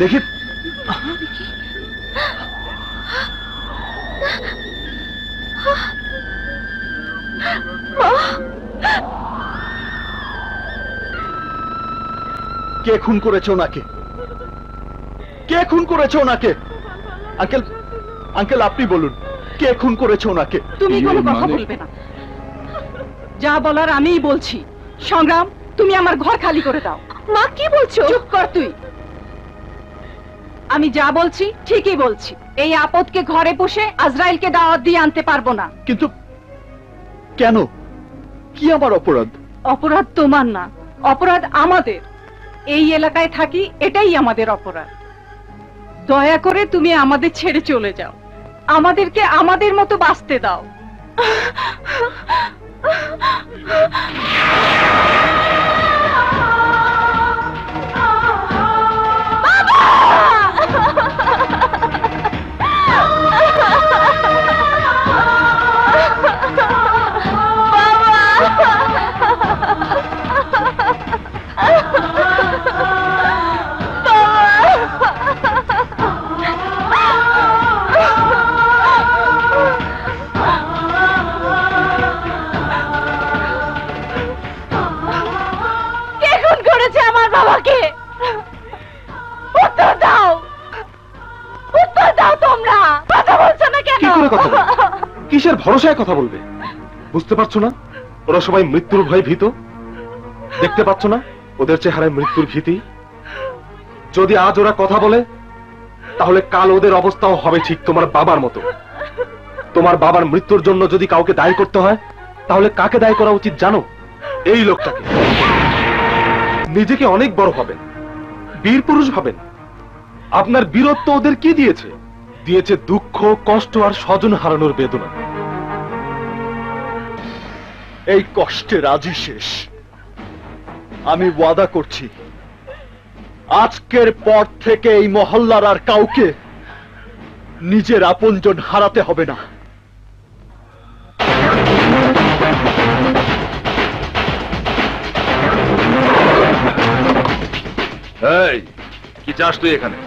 দেখি কে খুন করেছে ওনাকে? কে খুন করেছে ওনাকে? আঙ্কেল, আঙ্কেল আপনি বলুন, কে খুন করেছে ওনাকে? তুমি কোনো কথা বলবে না, যা বলার আমিই বলছি। সংগ্রাম, তুমি আমার ঘর খালি করে দাও। মা কি বলছো? চুপ কর তুই। আমি যা বলছি ঠিকই বলছি। এই আপদকে ঘরে বসে আজরাইলকে দাওয়াত দিয়ে আনতে পারবো না। কিন্তু কেন? কি আমার অপরাধ? অপরাধ তোমার না, অপরাধ আমাদের। এই এলাকায় থাকি, এটাই আমাদের অপরাধ। দয়া করে তুমি আমাদের ছেড়ে চলে যাও, আমাদেরকে আমাদের মতো বাঁচতে দাও। বাবাকে উত্তর দাও, উত্তর দাও। তোমরা কথা বলছো না কেন? কিসের ভরসায় কথা বলবে? বুঝতে পারছো না ওরা সবাই মৃত্যুর ভয়ে ভীত? দেখতে পাচ্ছ না ওদের চেহারায় মৃত্যুর ভীতি? যদি আজ ওরা কথা বলে তাহলে কাল ওদের অবস্থাও হবে ঠিক তোমার বাবার মতো। তোমার বাবার মৃত্যুর জন্য যদি কাউকে দায়ী করতে হয় তাহলে কাকে দায়ী করা উচিত জানো? এই লোকটাকে। নিজেকে অনেক বড় ভাবেন, বীর পুরুষ ভাবেন। আপনার বীরত্ব ওদের কি দিয়েছে? দিয়েছে দুঃখ, কষ্ট আর স্বজন হারানোর বেদনা। এই কষ্টের আজই শেষ। আমি ওয়াদা করছি, আজকের পর থেকে এই মহল্লার আর কাউকে নিজের আপনজন হারাতে হবে না। এই, কি চাস তুই এখানে?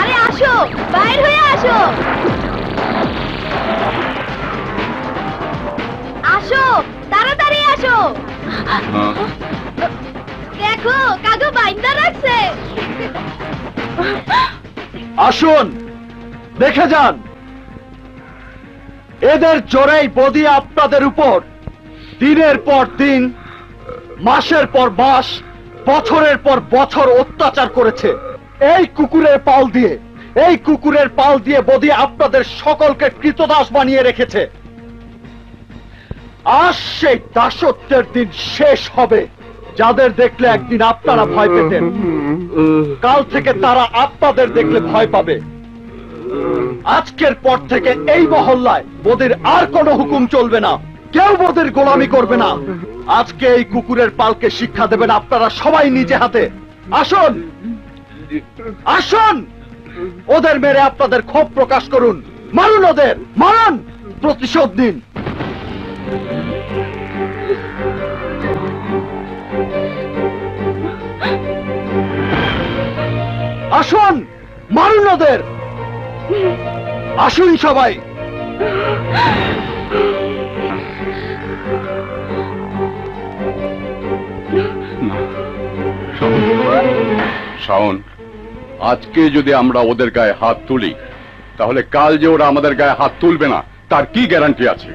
আরে আসো, বাইরে হয়ে আসো। আসো, তাড়াতাড়ি আসো। দেখো কাগজ বাইন্দা রাখছে। আসুন, দেখে যান। এদের জোরেই বদি আপনাদের উপর দিনের পর দিন, মাসের পর মাস, বছরের পর বছর অত্যাচার করেছে। এই কুকুরের পাল দিয়ে এই কুকুরের পাল দিয়ে বদি আপনাদের সকলকে কৃতদাস বানিয়ে রেখেছে। আজ সেই দাসত্বের দিন শেষ হবে। যাদের দেখলে একদিন আপনারা ভয় পেতেন, কাল থেকে তারা আপনাদের দেখলে ভয় পাবে। আজকের পর থেকে এই মহল্লায় বদির আর কোনো হুকুম চলবে না, কেউ বদির গোলামি করবে না। আজকে এই কুকুরের পালকে শিক্ষা দেবেন আপনারা সবাই নিজে হাতে। আসুন আসুন, ওদের মেরে আপনাদের ক্ষোভ প্রকাশ করুন। মারুন ওদের, মারুন, প্রতিশোধ নিন। আসুন, মারুন ওদের। আসুন সবাই। শাওন, আজকে যদি আমরা ওদের গায়ে হাত তুলি, তাহলে কাল যে ওরা আমাদের গায়ে হাত তুলবে না তার কি গ্যারান্টি আছে?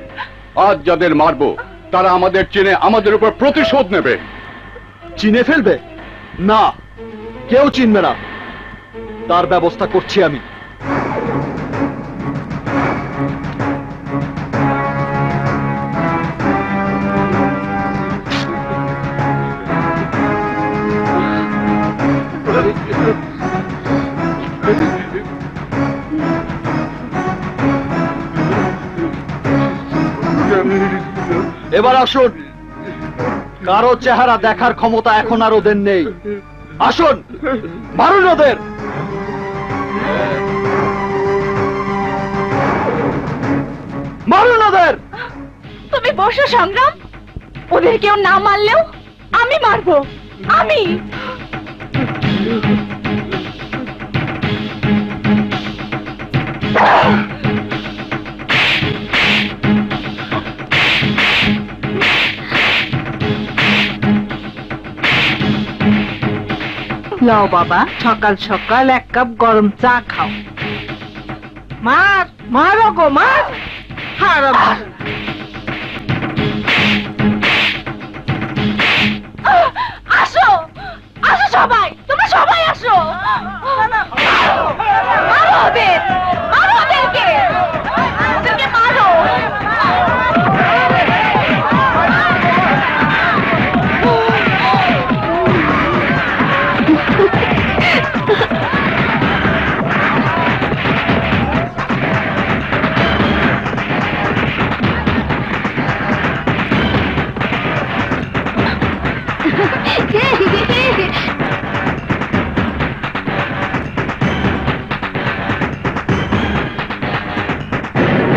আজ যাদের মারবো তারা আমাদের চেনে আমাদের উপর প্রতিশোধ নেবে। চিনে ফেলবে না, কেউ চিনবে না, তার ব্যবস্থা করছি আমি। এবার আসুন, কারো চেহারা দেখার ক্ষমতা এখন আর ওদের নেই। আসুন, মারুন ওদের। মারুন ওদের। তুমি বসো সংগ্রাম, ওদের কেউ না মারলেও আমি মারবো, আমি। লও বাবা, সকাল সকাল এক কাপ গরম চা খাও। মার, মারো গো, মার। হারাম। আসো আসো সবাই, তোমরা সবাই আসো। মারো ওদের, মারো ওদেরকে, ওদেরকে মারো।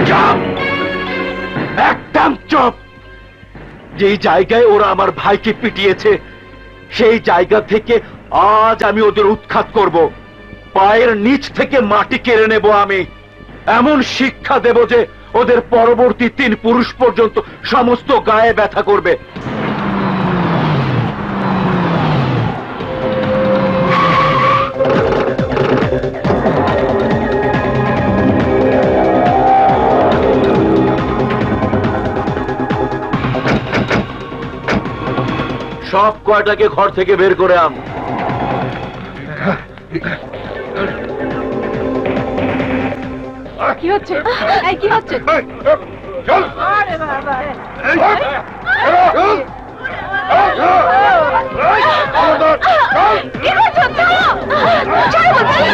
চুপ! একদম চুপ! যেই জায়গায় ওরা আমার ভাইকে পিটিয়েছে সেই জায়গা থেকে আজ আমি ওদের উৎখাত করব। পায়ের নিচ থেকে মাটি কেড়ে নেব আমি। এমন শিক্ষা দেব যে ওদের পরবর্তী 3 পুরুষ পর্যন্ত সমস্ত গায়ে ব্যথা করবে। সব কয়টাকে ঘর থেকে বের করে আন। কি হচ্ছে? এই কি হচ্ছে? আরে বাবা। কি করছো? ছাড়ো! ছাড়ো, ছাড়ো!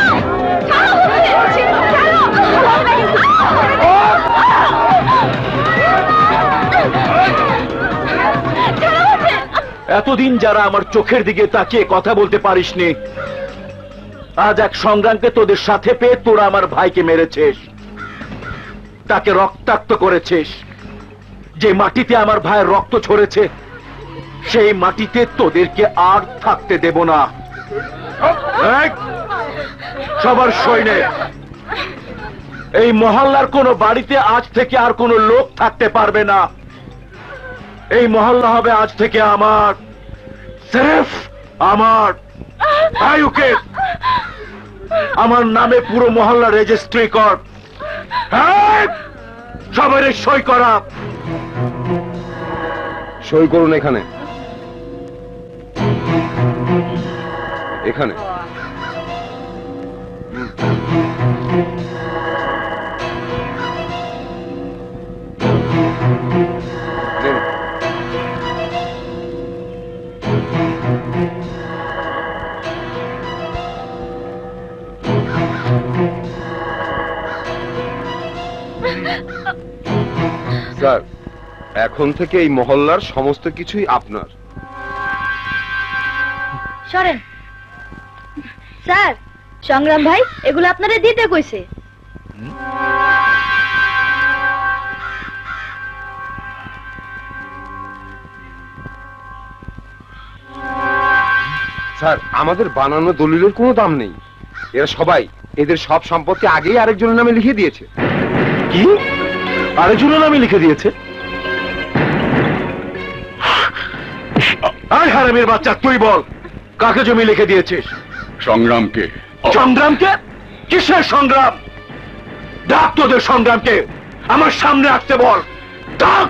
ছাড়ো বলছি! এতদিন যারা আমার চোখের দিকে তাকিয়ে কথা বলতে পারিসনি, আজ এক সংগ্রামকে তোদের সাথে পেয়ে তোরা আমার ভাইকে মেরেছিস, তাকে রক্তাক্ত করেছিস। যে মাটিতে আমার ভাইয়ের রক্ত ঝরেছে সেই মাটিতে তোদেরকে আর থাকতে দেব না। এই, সবার সৈন্যে, এই মহল্লার কোনো বাড়িতে আজ থেকে আর কোনো লোক থাকতে পারবে না। এই মহল্লা হবে আজ থেকে আমার, সির্ফ আমার। আয়ুকে আমার নামে পুরো মহল্লা রেজিস্ট্রি কর। সবাই সই করা। সই করুন এখানে, এখানে। স্যার, এখন থেকে এই মহল্লার সমস্ত কিছুই আপনার। সরেন স্যার, সংগ্রাম ভাই এগুলো আপনারা দিতে কইছে। স্যার, আমাদের বানানো দলিলের কোনো দাম নেই। এরা সবাই এদের সব সম্পত্তি আগেই আরেকজনের নামে লিখে দিয়েছে। কি আরেকজনের নামে লিখে দিয়েছে? আয় হারামির বাচ্চা, তুই বল কাকে জমি লিখে দিয়েছিস? সংগ্রামকে। সংগ্রামকে? কিসের সংগ্রাম? ডাক তোদের সংগ্রামকে, আমার সামনে আসতে বল, ডাক।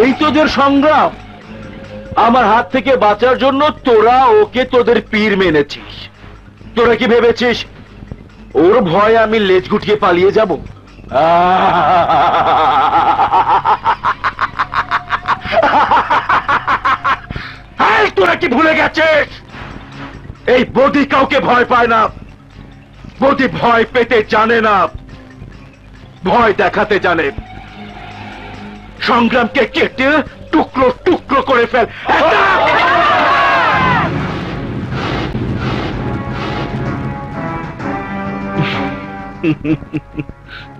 এই তোদের সংগ্রাম? আমার হাত থেকে বাঁচার জন্য তোরা ওকে তোদের পীর মেনেছিস। তোরা কি ভেবেছিস ওর ভয়ে আমি লেজ গুটিয়ে পালিয়ে যাব? তোরা কি ভুলে গেছিস এই বদি কাউকে ভয় পায় না? বদি ভয় পেতে জানে না, ভয় দেখাতে জানে। সংগ্রামকে কেটে টুকরো টুকরো করে ফেল।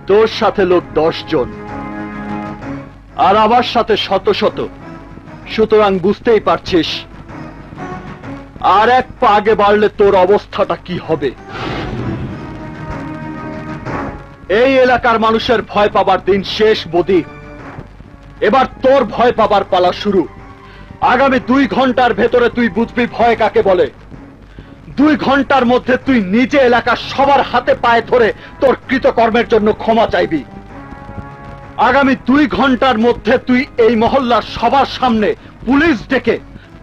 তোর সাথে লোক 10 জন আর আমার সাথে শত শত, সুতরাং বুঝতেই পারছিস আর এক পা আগে বাড়লে তোর অবস্থাটা কি হবে। এই এলাকার মানুষের ভয় পাবার দিন শেষ বদি, এবার তোর ভয় পাবার পালা শুরু। আগামী 2 ঘন্টার ভেতরে তুই বুঝবি ভয় কাকে বলে। 2 ঘন্টার মধ্যে তুই নিজে এলাকার সবার হাতে পায়ে ধরে তোর কৃতকর্মের জন্য ক্ষমা চাইবি। আগামী 2 ঘন্টার মধ্যে তুই এই মহল্লার সবার সামনে পুলিশ ডেকে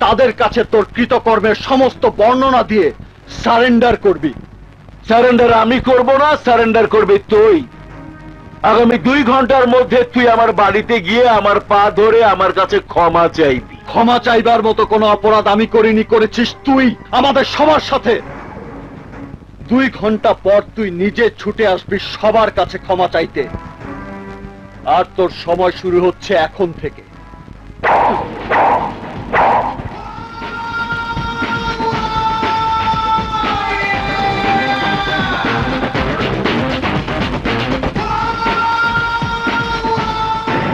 তাদের কাছে তোর কৃতকর্মের সমস্ত বর্ণনা দিয়ে সারেন্ডার করবি। সারেন্ডার আমি করব না, সারেন্ডার করবি তুই। আগামী 2 ঘন্টার মধ্যে তুই আমার বাড়িতে গিয়ে আমার পা ধরে আমার কাছে ক্ষমা চাইবি। ক্ষমা চাইবার মতো কোনো অপরাধ আমি করিনি, করেছিস তুই আমাদের সবার সাথে। 2 ঘন্টা পর তুই নিজে ছুটে আসবি সবার কাছে ক্ষমা চাইতে, আর তোর সময় শুরু হচ্ছে এখন থেকে।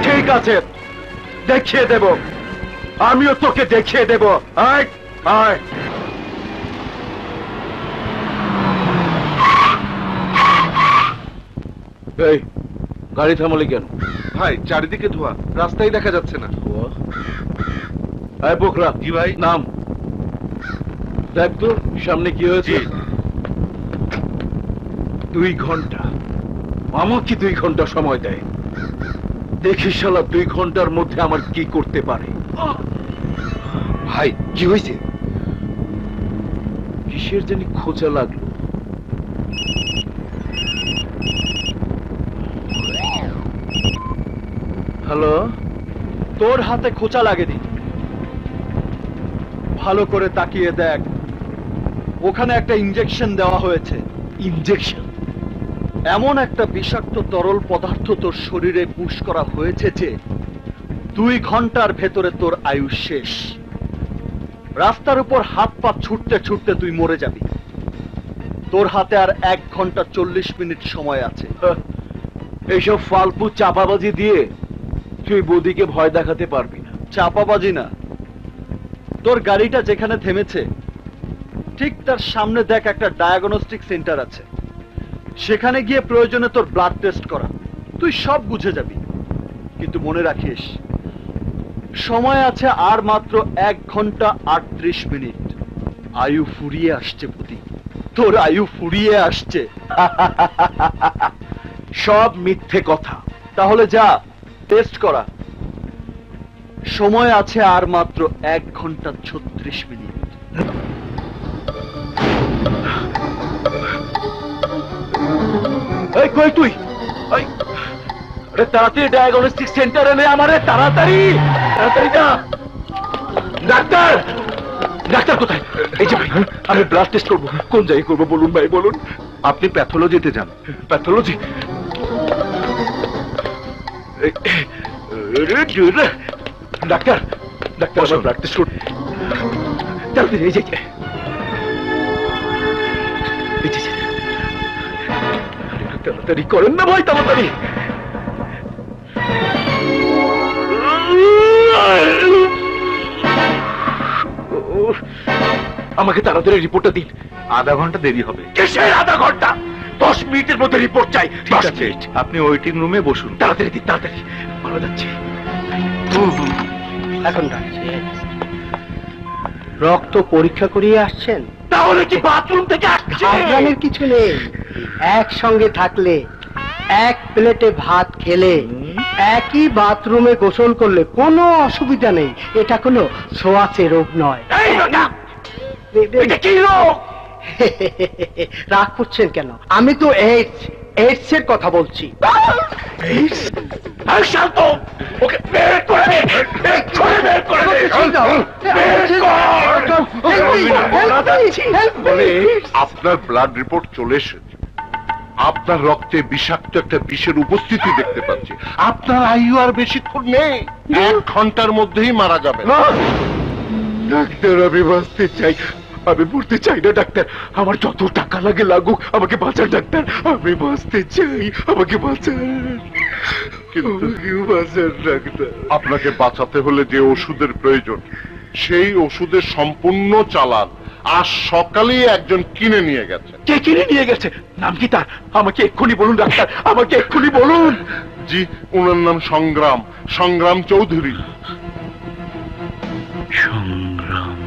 ঠিক আছে, দেখিয়ে দেব, আমিও তোকে দেখিয়ে দেব। আয় আয়। এই গাড়ি থামালি কেন? ভাই, চারিদিকে ধোয়া, রাস্তায় দেখা যাচ্ছে না। আয় পোখরা। জি ভাই। নাম দেখ তো সামনে কি হয়েছে। 2 ঘন্টা, আমাকে 2 ঘন্টা সময় দেয়। দেখি শালা 2 ঘন্টার মধ্যে আমার কি করতে পারে। ভাই, কি হয়েছে? কিসের জানি খোঁচা লাগলো। হ্যালো, তোর হাতে খোঁচা লাগেনি, ভালো করে তাকিয়ে দেখ, ওখানে একটা ইনজেকশন দেওয়া হয়েছে। ইনজেকশন? এমন একটা বিষাক্ত তরল পদার্থ তোর শরীরে পুশ করা হয়েছে যে 2 ঘন্টার ভেতরে তোর আয়ু শেষ। রাস্তার উপর হাত পা ছুটতে ছুটতে তুই মরে যাবি। তোর হাতে আর 1 ঘন্টা 40 মিনিট সময় আছে। এইসব ফালতু চাপাবাজি দিয়ে তুই বৌদিকে ভয় দেখাতে পারবি না। চাপাবাজি না, তোর গাড়িটা যেখানে থেমেছে ঠিক তার সামনে দেখ একটা ডায়াগনস্টিক সেন্টার আছে, সেখানে গিয়ে প্রয়োজনে তোর ব্লাড টেস্ট করা, তুই সব বুঝে যাবি। কিন্তু মনে রাখিস, সময় আছে আর মাত্র 1 ঘন্টা 38 মিনিট। আয়ু ফুরিয়ে আসছে বুদ্ধি, তোর আয়ু ফুরিয়ে আসছে। সব মিথ্যে কথা। তাহলে যা টেস্ট করা। সময় আছে আর মাত্র 1 ঘন্টা 36 মিনিট। এই কই তুই? এই, আরে তাড়াতাড়ি ডায়াগনস্টিক সেন্টারে নে আমারে, তাড়াতাড়ি তাড়াতাড়ি যা। ডাক্তার, ডাক্তার কোথায়? এই যে ভাই, আমি ব্লাড টেস্ট করবো। কোন জায়গায় করবো বলুন ভাই, বলুন। আপনি প্যাথোলজিতে যান। প্যাথোলজি? ডাক্তার, ডাক্তার আমার ব্লাড টেস্ট করুন তাড়াতাড়ি। এই যে এই যে, তাড়াতাড়ি করেন না ভাই, তাড়াতাড়ি। আমাকে তাড়াতাড়ি রিপোর্টটা দিন। আধা ঘন্টা দেরি হবে। কিসের আধা ঘন্টা? 10 মিনিটের মধ্যে রিপোর্ট চাই। ঠিক আছে, আপনি ওয়েটিং রুমে বসুন। তাড়াতাড়ি দিন, তাড়াতাড়ি। ভালো যাচ্ছে। এখন ডাকছে। রক্ত পরীক্ষা করিয়ে আসছেন? তাহলে কি বাথরুম থেকে আসছে? ঘাবড়ানোর কিছু নেই। একসঙ্গে থাকলে, এক প্লেটে ভাত খেলে, একই বাথরুমে গোসল করলে কোনো অসুবিধা নেই। এটা কোনো ছোঁয়াচে রোগ নয়। এই বেটা, এটা কি রোগ? রাগ করছেন কেন? আমি তো এইডস এর কথা বলছি। এই শান্ত, ওকে বের করে দে, এক্ষুনি বের করে দে। আপনার ব্লাড রিপোর্ট চলে এসেছে। আপনার রক্তে বিষাক্ত একটা বিষের উপস্থিতি দেখতে পাচ্ছি। আপনার আয়ু আর বেশিক্ষণ নেই, 1 ঘন্টার মধ্যেই মারা যাবে। ডাক্তার, আমি বাঁচতে চাই। আমি মরতে চাই না ডাক্তার। আমার যত টাকা লাগে লাগুক, আমাকে বাঁচান ডাক্তার। আমি বাঁচতে চাই, আমাকে বাঁচান। আমাকে বাঁচান ডাক্তার। আপনাকে বাঁচাতে হলে যে ওষুধের প্রয়োজন, সেই ওষুধের সম্পূর্ণ চালান আজ সকালেই একজন কিনে নিয়ে গেছে। কে কিনে নিয়ে গেছে? নাম কি তার? আমাকে এক্ষুনি বলুন ডাক্তার, আমাকে এক্ষুনি বলুন। জি, ওনার নাম সংগ্রাম, সংগ্রাম চৌধুরী। সংগ্রাম।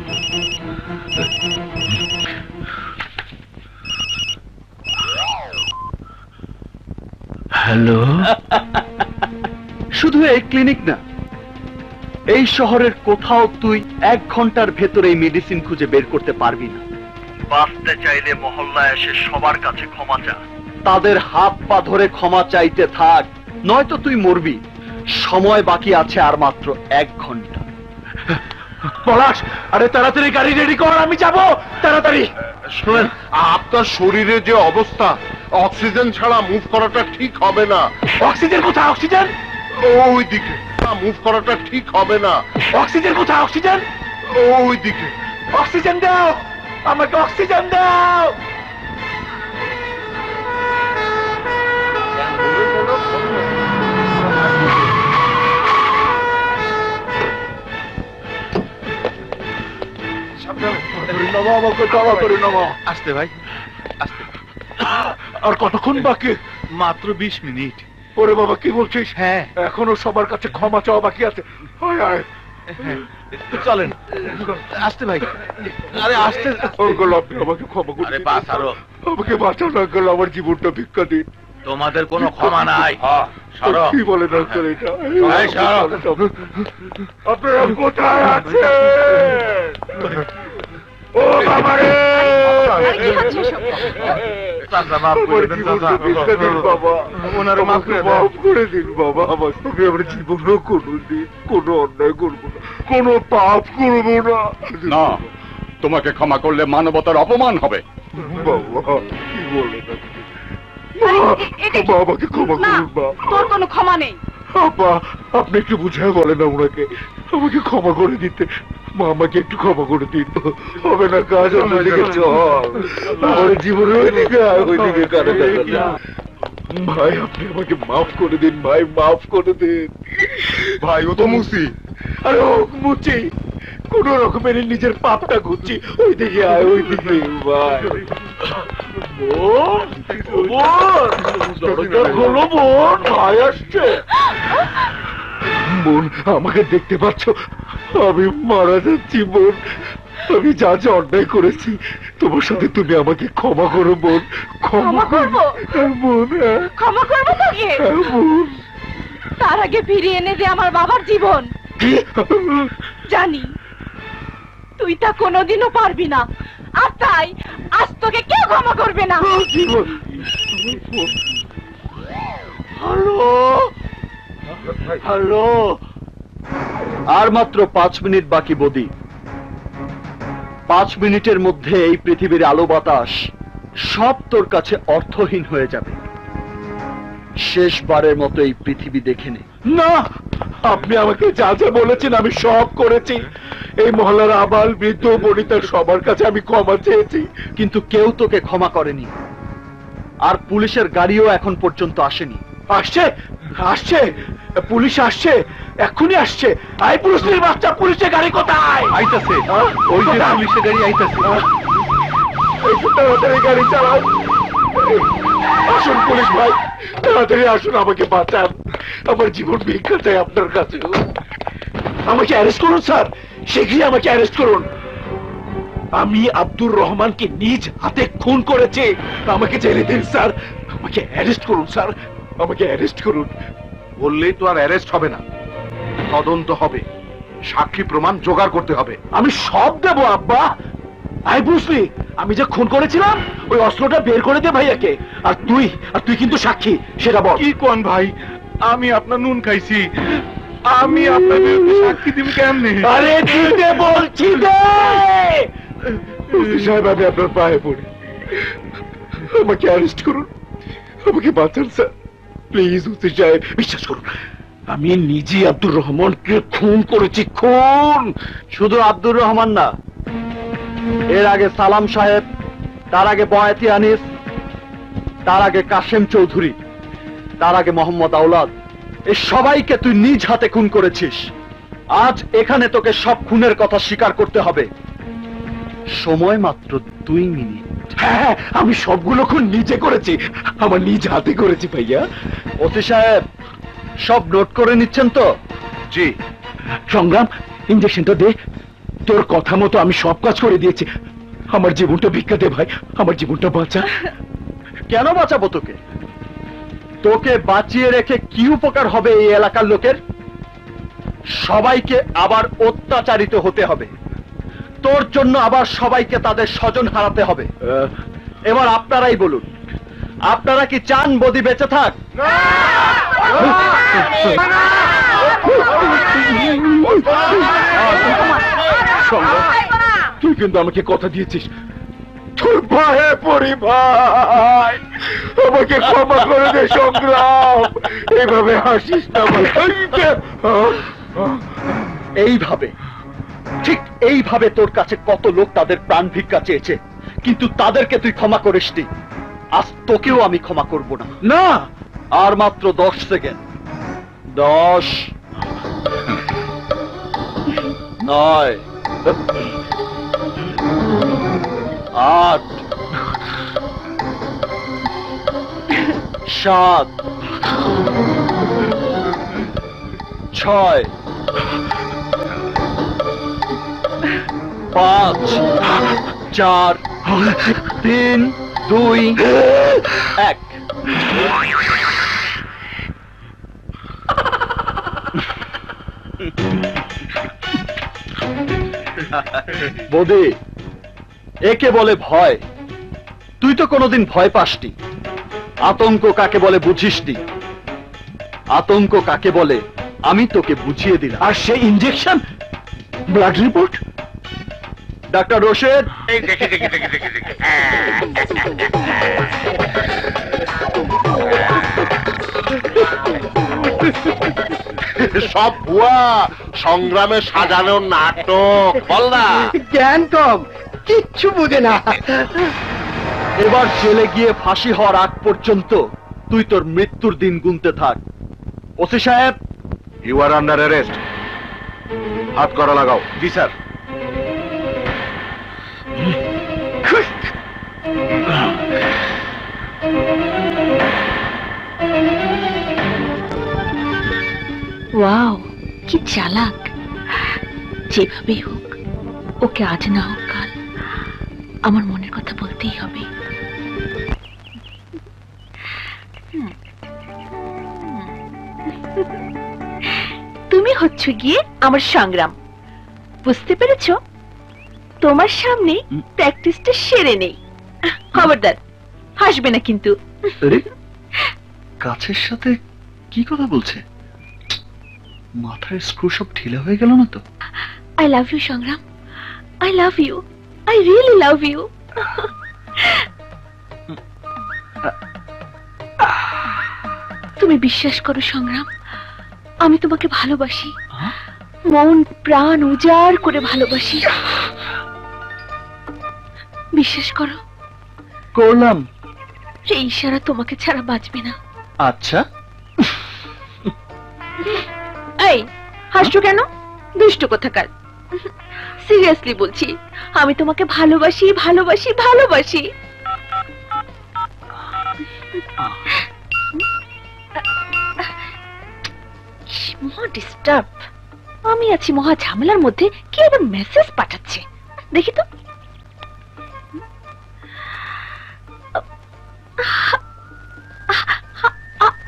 হ্যালো। শুধু এই ক্লিনিক না, এই শহরের কোথাও তুই 1 ঘন্টার ভেতরে এই মেডিসিন খুঁজে বের করতে পারবি না। বাঁচতে চাইলে মহল্লায় এসে সবার কাছে ক্ষমা চা, তাদের হাত পা ধরে ক্ষমা চাইতে থাক, নয়তো তুই মরবি। সময় বাকি আছে আর মাত্র 1 ঘন্টা। পলাশ, আরে তাড়াতাড়ি গাড়ি রেডি কর, আমি যাব তাড়াতাড়ি। শুনেন, আপনার শরীরে যে অবস্থা, অক্সিজেন ছাড়া মুভ করাটা ঠিক হবে না। অক্সিজেন কোথায়? অক্সিজেন ওই দিকে মুভ করাটা ঠিক হবে না। অক্সিজেন কোথায়? অক্সিজেন ওই দিকে। অক্সিজেন দাও, আমাকে অক্সিজেন দাও। আমাকে তাড়াতাড়ি নামা। আসতে ভাই, আসতে। আর কতক্ষণ বাকি? মাত্র 20 মিনিট। ওরে বাবা, কি বলছিস? হ্যাঁ। এখনো সবার কাছে ক্ষমা চাওয়া বাকি আছে। আয় আয়। চলেন, আসতে ভাই। আরে আসতে। আঙ্কেল, আপনি আমাকে ক্ষমা করুন। আমাকে বাঁচান আঙ্কেল, আমার জীবনটা ভিক্ষা দিন। তোমাদের কোনো ক্ষমা নাই। কি বলেন আঙ্কেল এটা? আপনারা কোথায় আছেন? ও বাবা রে! আরে কি হচ্ছে এসব? আমার জীবনটা ভিক্ষা দিন বাবা। ওনারে মাফ করে দাও। মাফ করে দিন বাবা। আমি আমার জীবনে কোনোদিন কোনো অন্যায় করবো না, কোনো পাপ করবো না। না, তোমাকে ক্ষমা করলে মানবতার অপমান হবে। বাবা, কি বলেন আপনি? এটা কি? বাবাকে ক্ষমা না, করুন মা। তোর কোনো ক্ষমা নেই। আপা, আপনি একটু বুঝায় বলেন না ওনাকে, আমাকে ক্ষমা করে দিতে। আমাকে একটু ক্ষমা করে দিন, হবে না কাজ অন্যদিকে চল, আমার জীবনে ওইদিকে কানে দেখা যায়। ভাই আপনি আমাকে মাফ করে দিন, ভাই মাফ করে দিন। ভাই ও তো মুসি। আরে ও মুচি, কোন রকমের নিজের পাপটা ঘুরছি, ওইদিকে আয়, ওইদিকে ভাই। বোন, বোন, দরজা খোলো বোন, ভাই আসছে। বোন আমাকে দেখতে পাচ্ছ, আমি মারা যাচ্ছি বোন, আমি যা যা অন্যায় করেছি তোমার সাথে, তুমি আমাকে ক্ষমা করো বোন, ক্ষমা করবো? বোন, হ্যাঁ, ক্ষমা করবো তোকে? হ্যাঁ, বোন। তার আগে ফিরিয়ে এনে দে আমার বাবার জীবন। জানি তুই তা কোনোদিনও পারবি না, আর তাই আজ তোকে কেউ ক্ষমা করবে না। হ্যালো, হ্যালো, আর মাত্র 5 মিনিট বাকি বদি। 5 মিনিটের মধ্যে এই পৃথিবীর আলো বাতাস সব তোর কাছে অর্থহীন হয়ে যাবে। শেষবারের মতো এই পৃথিবী দেখে নে। না, আপনি আমাকে যা যা বলেছেন আমি সব করেছি। এই মহল্লার আবাল বৃদ্ধ বনিতার সবার কাছে আমি ক্ষমা চেয়েছি, কিন্তু কেউ তোকে ক্ষমা করেনি, আর পুলিশের গাড়িও এখন পর্যন্ত আসেনি। আসছে, আসছে, পুলিশ আসছে, এক্ষুনি আসছে। আই পুলিশের বাচ্চা, পুলিশের গাড়ি কোথায়? আইতাছে, ওই যে পুলিশের গাড়ি আইতাছে। একটু তাড়াতাড়ি গাড়ি চালাও। আসুন পুলিশ ভাই, তাড়াতাড়ি আসুন, আমাকে বাঁচান, আমার জীবন ভিক্ষা চাই আপনার কাছে। আমাকে অ্যারেস্ট করুন স্যার, শীঘ্রই আমাকে অ্যারেস্ট করুন। আমি আব্দুর রহমানকে নিজ হাতে খুন করেছি, আমাকে ছেড়ে দিন স্যার, আমাকে অ্যারেস্ট করুন স্যার, আমাকে অ্যারেস্ট করুন। বললেই তো আর অ্যারেস্ট হবে না, তদন্ত হবে, সাক্ষী প্রমাণ জোগাড় করতে হবে। আমি সব দেবো আব্বা। আই বুঝলি, আমি যে খুন করেছিলাম ওই অস্ত্রটা বের করে দে ভাইয়াকে। আর তুই কিন্তু সাক্ষী, সেটা বল। কি কোন ভাই, আমি আপনার নুন খাইছি, আমি আপনার বিরুদ্ধে সাক্ষী দিব কেমনে? আরে দিতে বলছি দে। সাহেব আমি আপনার পায়ে পড়ি, আমাকে অ্যারেস্ট করুন, আমাকে বাঁচান স্যার প্লিজ। উসি সাহেব বিশ্বাস করুন, আমি নিজে আব্দুর রহমানকে খুন করেছি, খুন। শুধু আব্দুর রহমান না, এর আগে সালাম সাহেব, তার আগে বয়াতি আনিস, তার আগে কাশেম চৌধুরী, তার আগে মোহাম্মদ আওলাদ, এই সবাইকে তুই নিজ হাতে খুন করেছিস। আজ এখানে তোকে সব খুনের কথা স্বীকার করতে হবে। সময় মাত্র 2 মিনিট। হ্যাঁ, আমি সবগুলো খুন নিজে করেছি, আমার নিজ হাতে করেছি ভাইয়া। ওসি সাহেব সব নোট করে নিচ্ছেন তো? জি। সংগ্রাম, ইঞ্জেকশনটা দে। তোর কথা মতো আমি সব কাজ করে দিয়েছি, আমার জীবনটা ভিক্ষা দে ভাই, আমার জীবনটা বাঁচা। কেন বাঁচাবো তোকে? তোকে বাঁচিয়ে রেখে কি উপকার হবে এই এলাকার লোকের? সবাইকে আবার অত্যাচারিত হতে হবে, তোর জন্য আবার সবাইকে তাদের স্বজন হারাতে হবে। এবার আপনারাই বলুন, আপনারা কি চান বদি বেঁচে থাক? সংগ্রাম, তুই কিন্তু আমাকে কথা দিয়েছিস, তোর ভয়ে পড়ি ভাই, আমাকে ক্ষমা করে দে সংগ্রাম, এইভাবে হাসিস না ভাই। এইভাবে, ঠিক এইভাবে তোর কাছে কত লোক তাদের প্রাণ ভিক্ষা চেয়েছে, কিন্তু তাদেরকে তুই ক্ষমা করিসনি। আজ তোকেও আমি ক্ষমা করব না। না, আর মাত্র 10 সেকেন্ড। 10, 9, 8, 7, 6, 5, 4, 3, 2, 1। বৌদি, একে বলে ভয়। তুই তো কোনোদিন ভয় পাসনি। আতঙ্ক কাকে বলে বুঝিসনি। আতঙ্ক কাকে বলে আমি তোকে বুঝিয়ে দিলাম। আর সেই injection, blood report, doctor Rashed, এই দেখি সব ভুয়া, সংগ্রামে সাজানো নাটক। বল না। জ্ঞান কম, কিচ্ছু বুঝে না। এবার জেলে গিয়ে ফাঁসি হওয়ার আগ পর্যন্ত তুই তোর মৃত্যুর দিন গুনতে থাক। ওসি সাহেব, ইউ আর আন্ডার অ্যারেস্ট। হাত করা লাগাও। জি স্যার। ওয়াও, কি চালাক! যেভাবেই হোক ওকে আজ না হোক কাল আমার মনের কথা বলতেই হবে। তুমি হচ্ছ গিয়ে আমার সংগ্রাম, বুঝতে পেরেছো? তোমার সামনে প্র্যাকটিসটা সেরে নেই। খবরদার হাসবে না কিন্তু। কাছের সাথে কি কথা বলছে? মাথার স্ক্রু সব ঢিলা হয়ে গেল না তো? I love you, সংগ্রাম। I love you. I really love you. তুমি বিশ্বাস করো সংগ্রাম, আমি তোমাকে ভালোবাসি, মন প্রাণ উজাড় করে ভালোবাসি। বিশ্বাস করো। করলাম। এই ইশারা তোমাকে ছাড়া বাঁচবে না। আচ্ছা, এই হাসছো কেন? দুষ্ট কোথাকার। সিরিয়াসলি বলছি, আমি তোমাকে ভালোবাসি ভালোবাসি ভালোবাসি। মহা ডিস্টার্ব। আমি আছি মহা ঝামেলার মধ্যে, কি আবার মেসেজ পাঠাচ্ছে দেখি তো।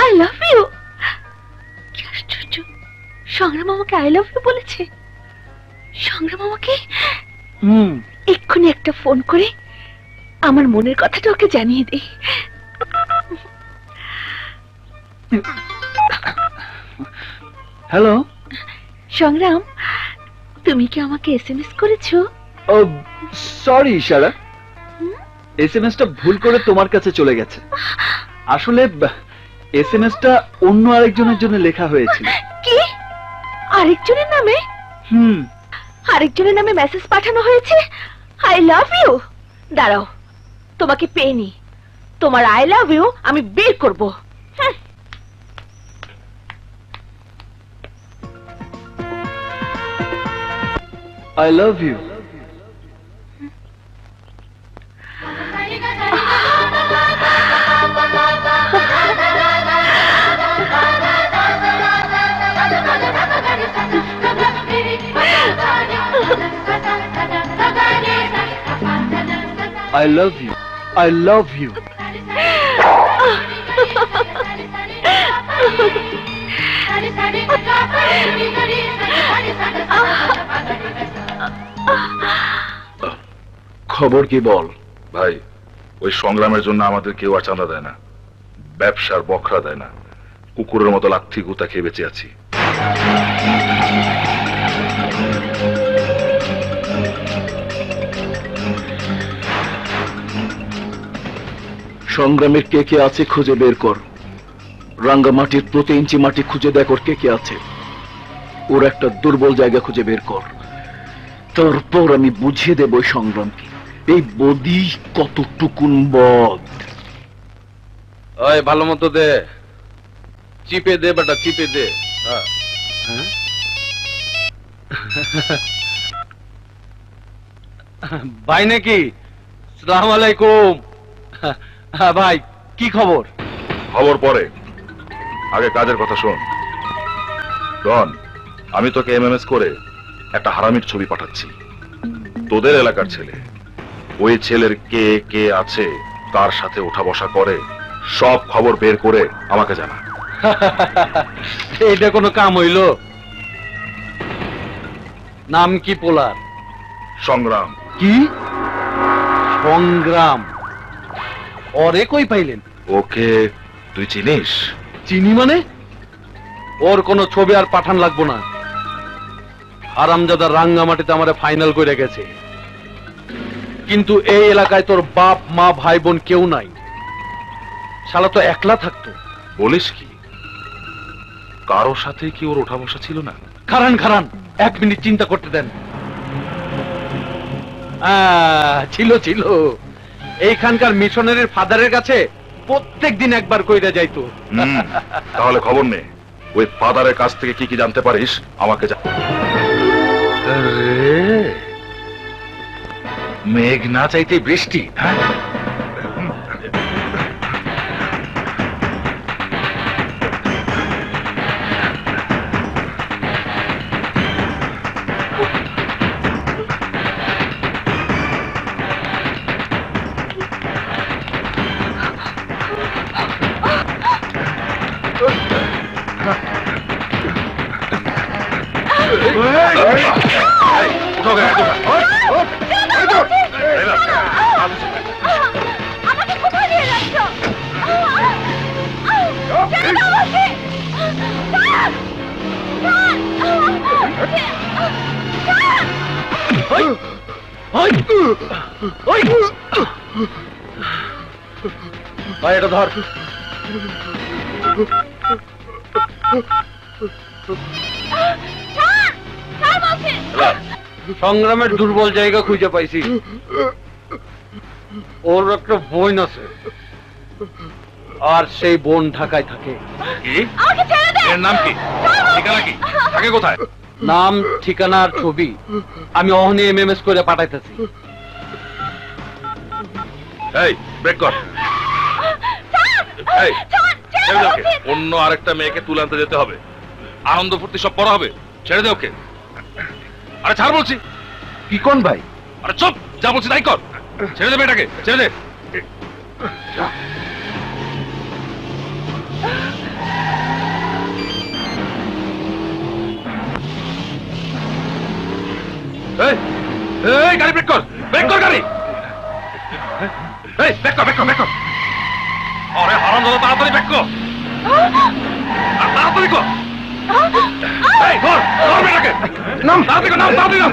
I love you. কি আশ্চর্য, সংগ্রাম আমাকে আই লাভ ইউ বলেছে। সংগ্রাম আমাকে এক্ষুনি একটা ফোন করে আমার মনের কথাটা ওকে জানিয়ে দে। হ্যালো সংগ্রাম, তুমি কি আমাকে এসএমএস করেছো? ও সরি ইশারা, এসএমএসটা ভুল করে তোমার কাছে চলে গেছে। আসলে এসএমএসটা অন্য আরেকজনের জন্য লেখা হয়েছিল। কি? আরেকজনের নামে? আরেকজনের নামে মেসেজ পাঠানো হয়েছে? I love you. দাঁড়াও, তোমাকে পেইনি, তোমার আই লাভ ইউ আমি বের করব। I love you. I love you. I love you. খবর কি বল? ভাই, ওই সংগ্রামের জন্য আমাদের কেউ আর চাঁদা দেয় না, ব্যবসার বখরা দেয় না। কুকুরের মতো লাথি গুতা খেয়ে বেঁচে আছি। সংগ্রামের কে কে আছে খুঁজে বের কর। রাঙ্গামাটির প্রতি ইঞ্চি মাটি খুঁজে দেখ ওর কে কে আছে। ওর একটা দুর্বল জায়গা খুঁজে বের কর, তারপর আমি বুঝিয়ে দেব ওই সংগ্রামকে এই বদি কতটুকুন বদ। ওই ভালো মতো দে, চিপে দে বেটা, চিপে দে। ভাই নাকি? সালাম আলাইকুম। ভাই কি খবর? খবর পরে, আগে কাজের কথা শোন। ডন, আমি তোকে এমএমএস করে একটা হারামির ছবি পাঠাচ্ছি। তোদের এলাকার ছেলে, ওই ছেলের কে কে আছে, তার সাথে ওঠা বসা করে, সব খবর বের করে আমাকে জানা। এটা কোনো কাম হইল? নাম কি পোলার? সংগ্রাম। কি সংগ্রাম? ওরে কই পাইলেন? ওকে তুই চিনিস? চিনি মানে? ওর কোনো ছবি আর পাঠান লাগবো না। হারামজাদা রাঙ্গামাটিতে আমারে ফাইনাল করে গেছে, কিন্তু এই এলাকায় তোর বাপ মা ভাই বোন কেউ নাই। শালা তো একলা থাকতো। বলিস কি? কারো সাথে কি ওর ওঠা বসা ছিল না? খারান খারান, 1 মিনিট চিন্তা করতে দেন। ছিল ছিল, এইখানকার মিশনারির ফাদারের কাছে প্রত্যেক দিন একবার কইরা যাইতো। তাহলে খবর নে, ওই ফাদারের কাছ থেকে কি কি জানতে পারিস আমাকে মেঘ না চাইতে বৃষ্টি। আমাকে কোথায় নিয়ে যাচ্ছ? ছেড়ে দাও আমাকে! ভাই এটা ধর। সংগ্রামের দুর্বল জায়গা খুঁজে পাইছি। ওর একটা বোন আছে, আর সেই বোন ঢাকায় থাকে। এর নাম কি? ঠিকানা কি? থাকে কোথায়? নাম, ঠিকানা আর ছবি আমি অহনি MMS করে পাঠাইতেছি। এই ব্রেক কর। এই, ছেড়ে দে ওকে। অন্য আরেকটা মেয়েকে তুলে আনতে যেতে হবে, আনন্দ ফুর্তি সব করা হবে। ছেড়ে দে ওকে। আরে ছাড় বলছি। কি কোন ভাই? আরে চুপ, যা বলছি তাই কর। ছেড়ে দে মেয়েটাকে, ছেড়ে দে। এই, এই গাড়ি ব্রেক কর, ব্রেক কর গাড়ি। এই ব্রেক কর, ব্রেক কর, ব্রেক কর। আরে হারামজাদা, তাড়াতাড়ি ব্রেক কর। তাড়াতাড়ি কর। এই ধর, ধর মেয়েটাকে। নাম, তাড়াতাড়ি কর, নাম, তাড়াতাড়ি নাম।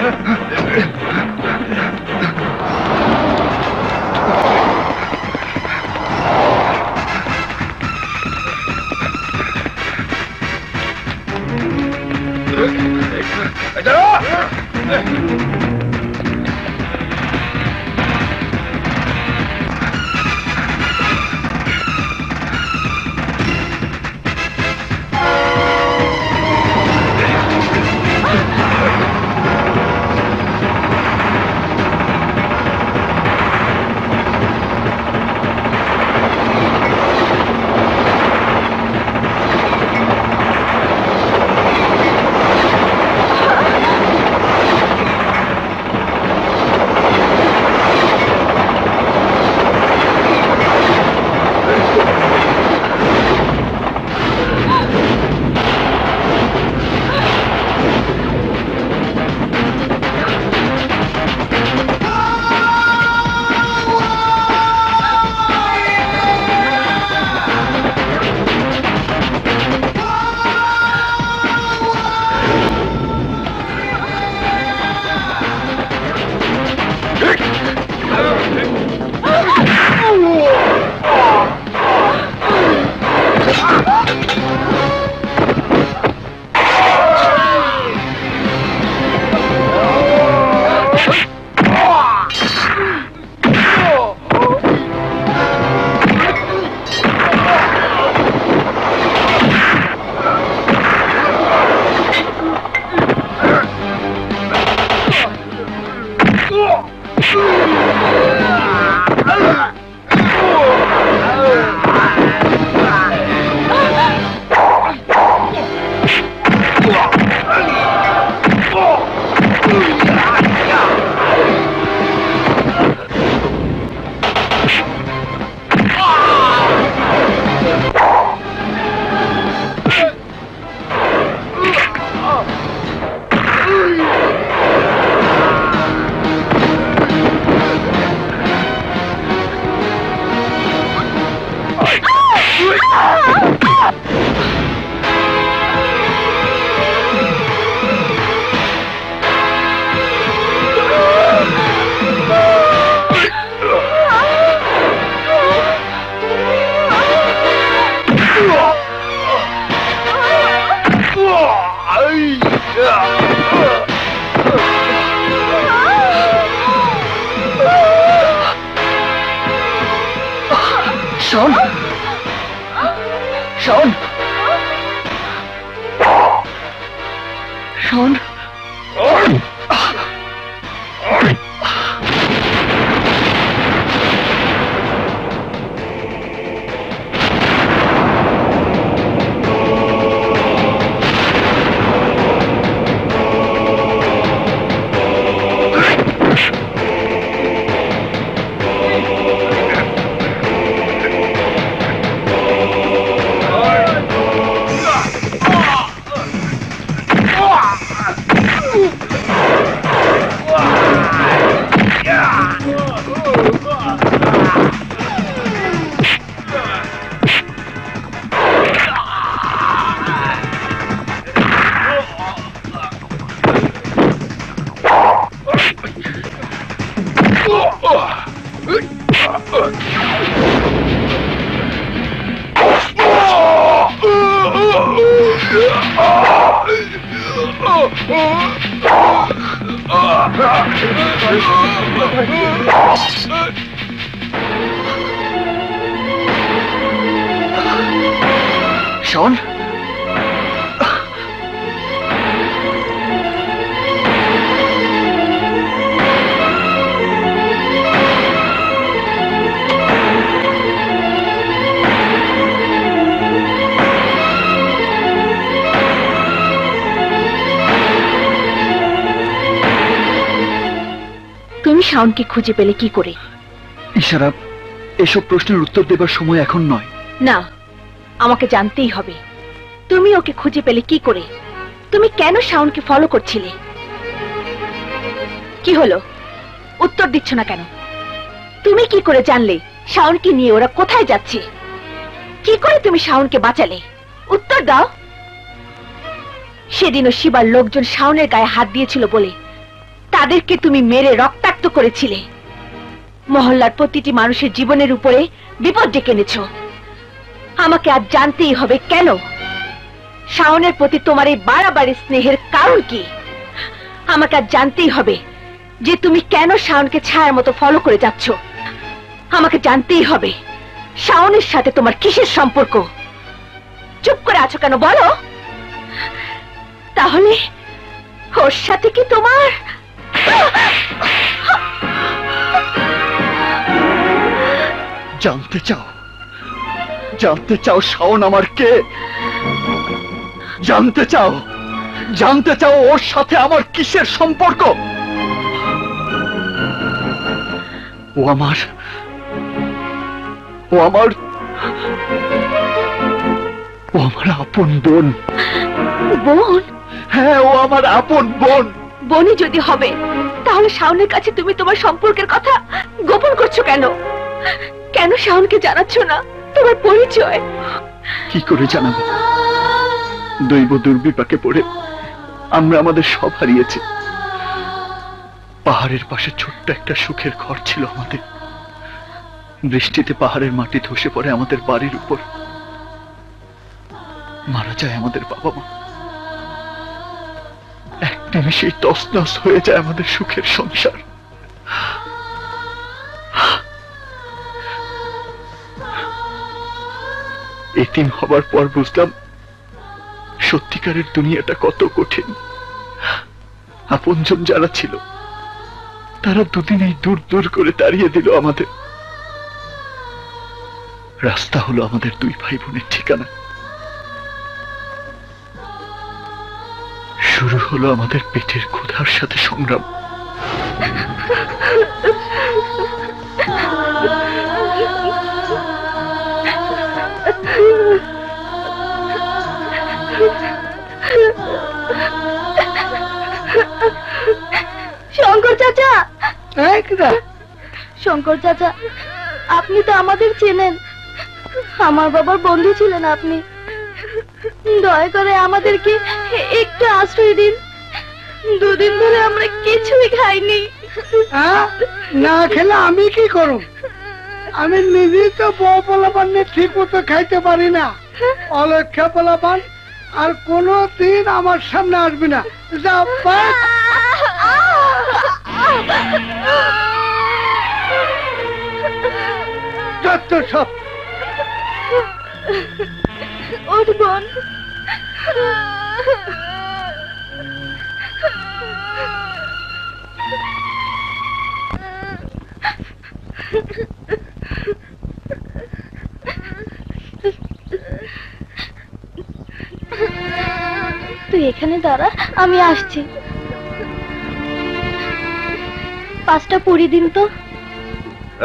শোন, তুমি শাওনকে খুঁজে পেলে কি করে? ইশারা, এসব প্রশ্নের উত্তর দেবার সময় এখন নয়। না, আমাকে জানতেই হবে তুমি ওকে খুঁজে পেলে কি করে। তুমি কেন শাওনকে ফলো করছিলে? কি হলো, উত্তর দিচ্ছ না কেন? তুমি কি করে জানলে শাওনকে নিয়ে ওরা কোথায় যাচ্ছে? কি করে তুমি শাওনকে বাঁচালে? উত্তর দাও। সেদিনও শিবার লোকজন শাওনের গায়ে হাত দিয়েছিল বলে তাদেরকে তুমি মেরে রক্তাক্ত করেছিলে। মহল্লার প্রতিটি মানুষের জীবনের উপরে বিপদ ডেকে এনেছ। আমাকে আজ জানতেই হবে কেন শাওনের প্রতি তোমার এই বাড়াবাড়ি স্নেহের কারণ কি। আমাকে আজ জানতেই হবে যে তুমি কেন শাওনকে ছায়ার মতো ফলো করে যাচ্ছ। আমাকে জানতেই হবে শাওনের সাথে তোমার কিসের সম্পর্ক। চুপ করে আছো কেন, বলো। তাহলে ওর সাথে কি তোমার? জানতে চাও? জানতে চাও শাওন আমার কে? জানতে চাও? জানতে চাও ওর সাথে আমার কিসের সম্পর্ক? ও আমার ও আমার ও আমার আপন বোন। বোন? হ্যাঁ, ও আমার আপন বোন। বোনই যদি হবে তাহলে শাওনের কাছে তুমি তোমার সম্পর্কের কথা গোপন করছো কেন? কেন শাওনকে জানাচ্ছ না তোমার পরিচয়? কি করে জানাবো? দৈব দুর্বিপাকে পড়ে আমরা আমাদের সব হারিয়েছি। পাহাড়ের পাশে ছোট্ট একটা সুখের ঘর ছিল আমাদের। বৃষ্টিতে পাহাড়ের মাটি ধসে পড়ে আমাদের বাড়ির উপর। মারা যায় আমাদের বাবা মা। এক নিমেষেই তছনছ হয়ে যায় আমাদের সুখের সংসার। এতিম হবার পর বুঝলাম সত্যিকারের দুনিয়াটা কত কঠিন। আপনজন যারা ছিল তারা দুদিনেই দূর দূর করে তাড়িয়ে দিল আমাদের। রাস্তা হলো আমাদের দুই ভাই বোনের ঠিকানা। শুরু হলো আমাদের পেটের ক্ষুধার সাথে সংগ্রাম। শঙ্কর চাচা, শঙ্কর চাচা, আপনি তো আমাদের চেনেন। আমার বাবার বন্ধু ছিলেন আপনি। দয়া করে আমাদেরকে একটু আশ্রয় দিন। দুদিন ধরে আমরা কিছুই খাইনি। না খেলে আমি কি করব? আমি নিজেই তো বউ পোলাপান ঠিক মতো খাইতে পারি না। অলক্ষা পোলাপান আর কোনদিন আমার সামনে আসবি না। যা বাস। যত সব ওঠ বোন। তুই এখানে দাঁড়া, আমি আসছি। 5টা পুরি দিন তো।